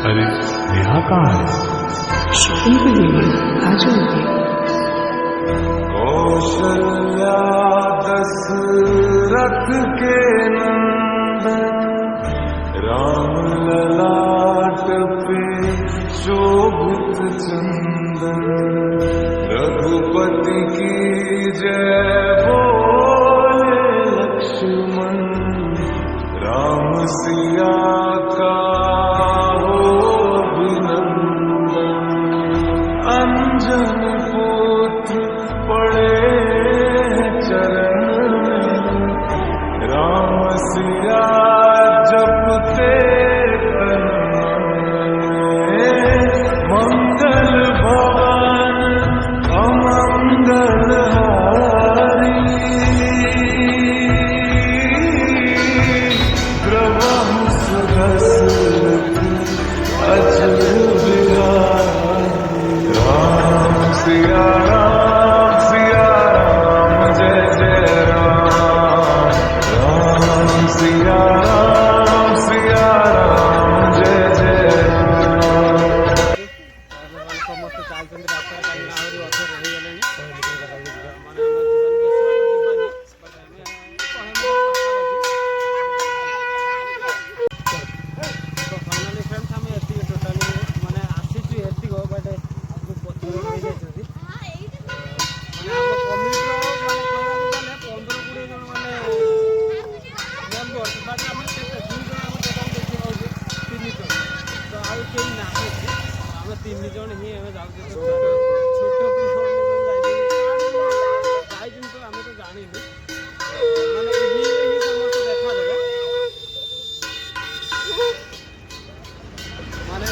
अरे नेहा कहाँ है? शॉपिंग पे गई है, आ जाओगे? कौशल्या दशरथ के नंदन राम ललाट पे शोभित चंदन रघुपति की जय बोले लक्ष्मण राम सिया का अंजन पुत्र पड़े चरण में राम सिया जपते तन में मंगल भवन अमंगल हारी प्रभु दशरथ अजर सिया राम जय जय राम राम सिया राम जय जय राम। ସମସ୍ତେ ଚାଲୁଛନ୍ତି ରାସ୍ତାରେ କାହିଁକି ଆହୁରି ଅଧର ରହିଗଲେଣି ଫାଇନାଲି ଫ୍ରେଣ୍ଡସ୍ ଆମେ ଏତିକି ଟୋଟାଲି ମାନେ ଆସିଛୁ ଏତିକ ବଟ୍ ପଛରେ ରହିଯାଇଛନ୍ତି ମାନେ ଆମ କମିଟିର ମାନେ କହିବାକୁ ଗଲେ 15-20 ଜଣ ମାନେ ମେମ୍ବର ବଟ୍ ଆମେ କେତେ 2 ଜଣ ଆମ ଟୋଟାଲ ଦେଖି ପାଉଛୁ 3 ଜଣ ତ ଆଉ କେହି ନାହାନ୍ତି ଆମେ 3 ଜଣ ହିଁ ଆମେ ଯାଉଛୁ ଛୋଟ ପିଲାମାନେ ଯାଇଛନ୍ତି ତ ଆମେ ତ ଜାଣିନୁ ମାନେ ଇଭିନିଂରେ ହିଁ ସମସ୍ତେ ଦେଖାଦେବେ ମାନେ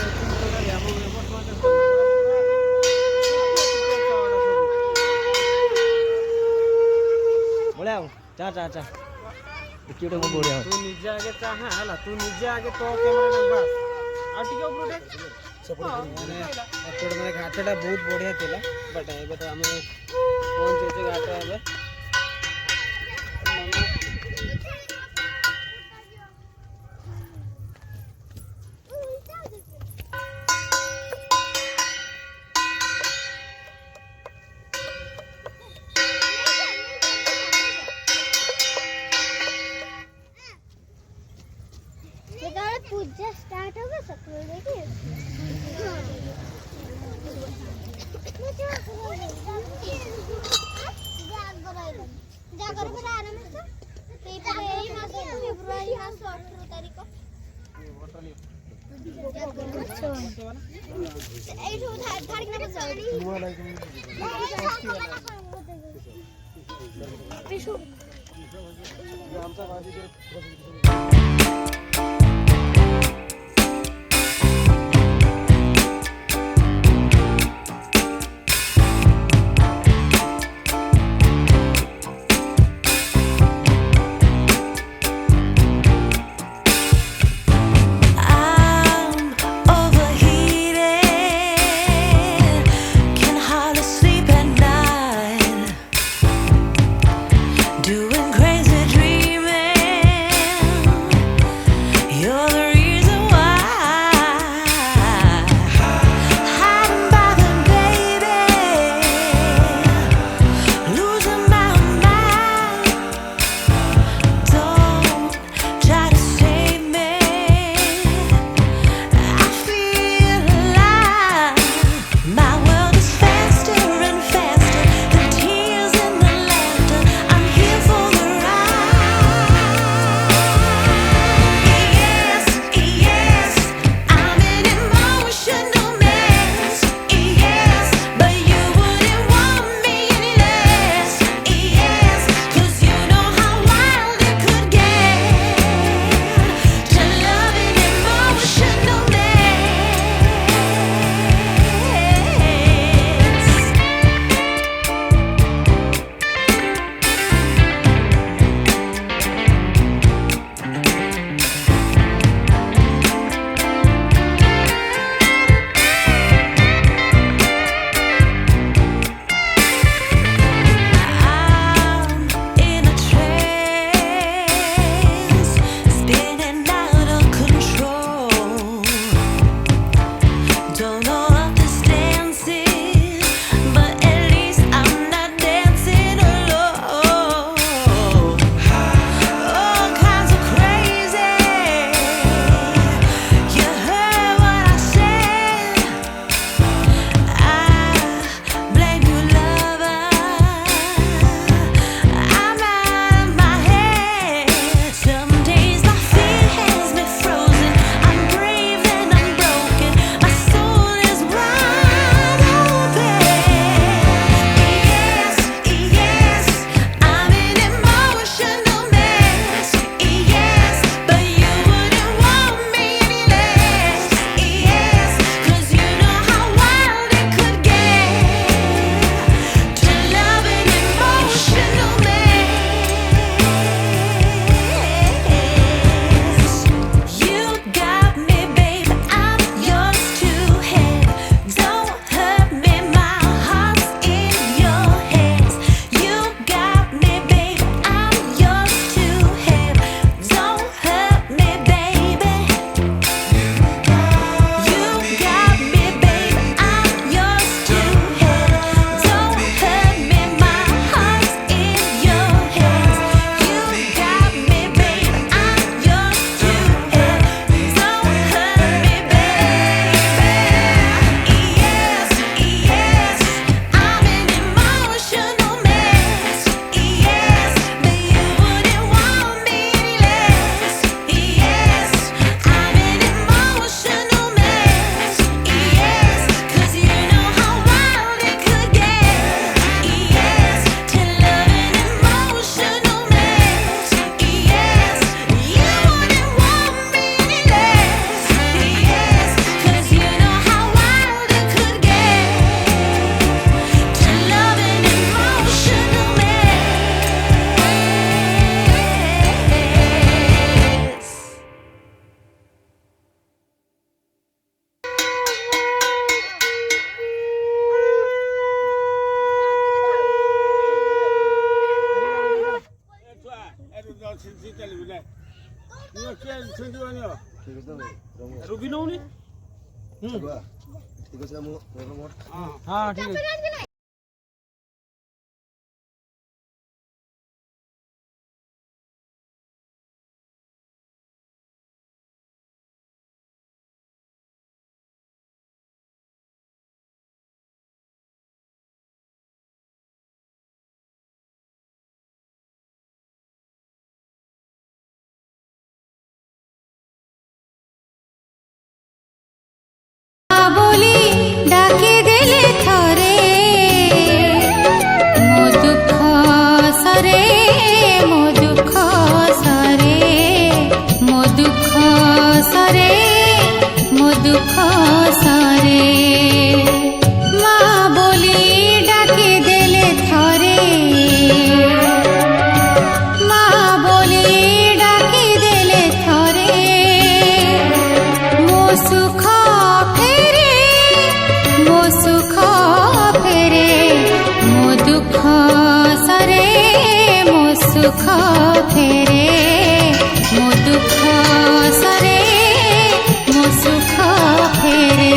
ଆମ ମେମ୍ବର ମାନେ ବଢ଼ିଆ ଚା ଚା ଚା ଦେଖିବ ମୁଁ ବଢ଼ିଆ ତୁ ନିଜେ ଆଗେ ଚାହା ହେଲା ତୁ ନିଜେ ଆଗେ ତୋ କ୍ୟାମେରା ବାସ୍ ଆଉ ଟିକେ ଉପରଟେ ମାନେ ଏପଟେ ମାନେ ଘାଟଟା ବହୁତ ବଢ଼ିଆ ଥିଲା ବଟ୍ ଏବେ ତ ଆମେ ପହଞ୍ଚିଛୁ ଘାଟ ଏବେ पूजा स्टार्ट होगा सकते देखिए जागर पर आराम से फेब्रुआरी मास 18 तारीख को ଚାଲିବୁ ନା କିଏ ଛୁଇଁଯିବନି ଠିକ୍ ଅଛି ତ ରୁବି ନଉନି ଠିକ୍ ଅଛି ମୁଁ ହଁ ଠିକ୍ ଅଛି बोली डाके देले थरे मो दुख सरे मो दुख सरे मो दुख सरे मो दुख सरे माँ बोली डाके देले थरे माँ बोली डाके देले थरे मो सुख मो सुख फेरे मो दुख सरे मो सुख फेरे मो दुख सरे मो सुख फेरे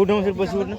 उठो से बस उठना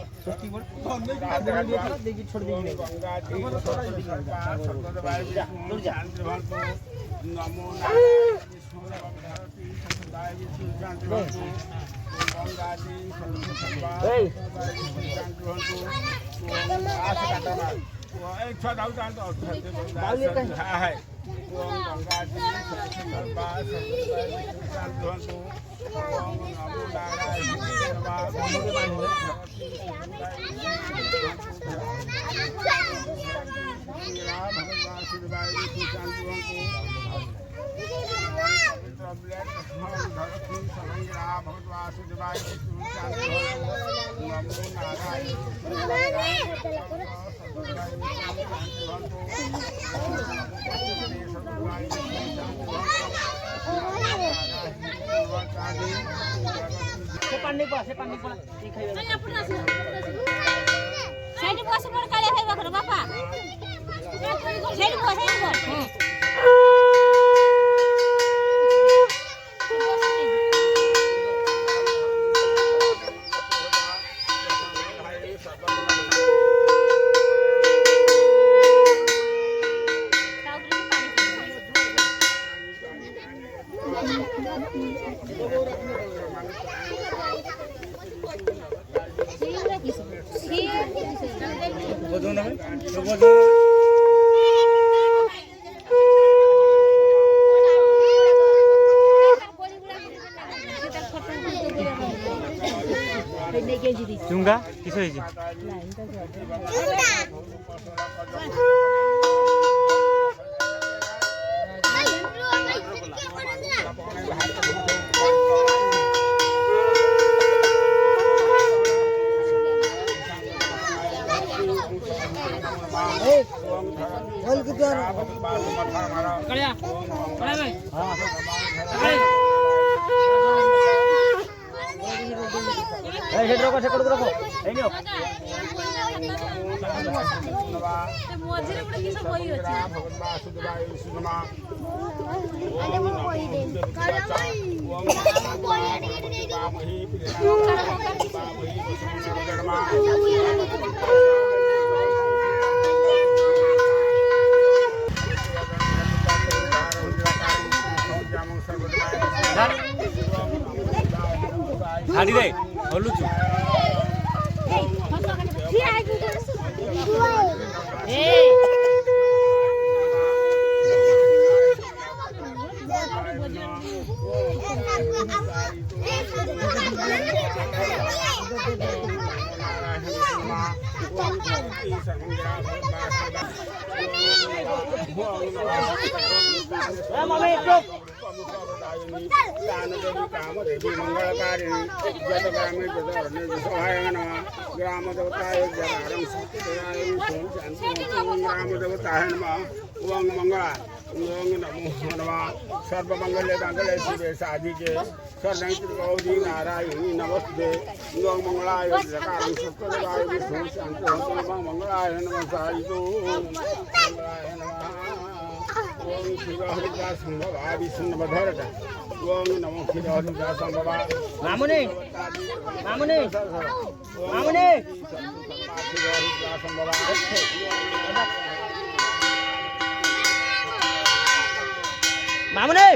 ଚୁଙ୍ଗା କିସ ହେଇଛି? ମଝିରେ ଗୋଟେ କିସ ବହି ଅଛି ଧାଡ଼ି ରେ ହଲୁଛୁ सर्वमंगले मंगले शिवे साधिके शरणैत्री गौरी नारायणी नमस्ते ओम मंगलाय जकारं शुक्रवाय विष्णु शांति ओम मंगलाय नमः साईतो मंगलाय नमः ओम शिवहरिका संभवा विष्णुवधरता ओम नमो शिवहरिका संभवा मामुनी मामुनी मामुनी शिवहरिका संभवा मामुनी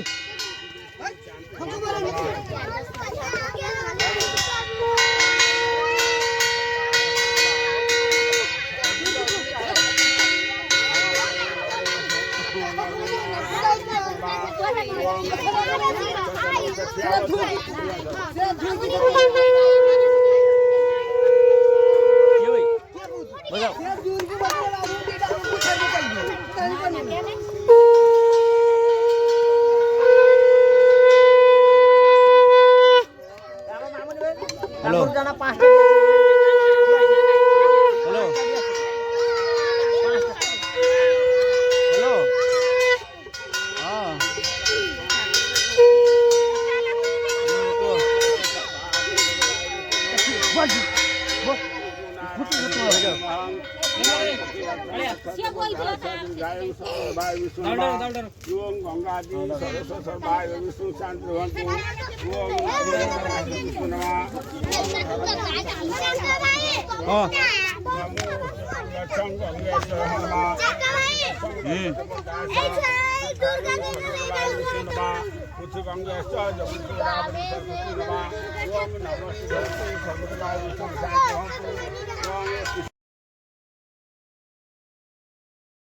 हेलो हेलो हेलो हाँ ओम गंगा जी सर्वसर्वाय विष्णु शांति भवन्तु ओम विष्णु नमः हाँ लक्षं गंगेश्वर नमः कुछ गंगेश्वर जगुरावली सरस्वती नमः ओम नमः शिवाय सर्वसर्वाय विष्णु शांति भवन्तु ओम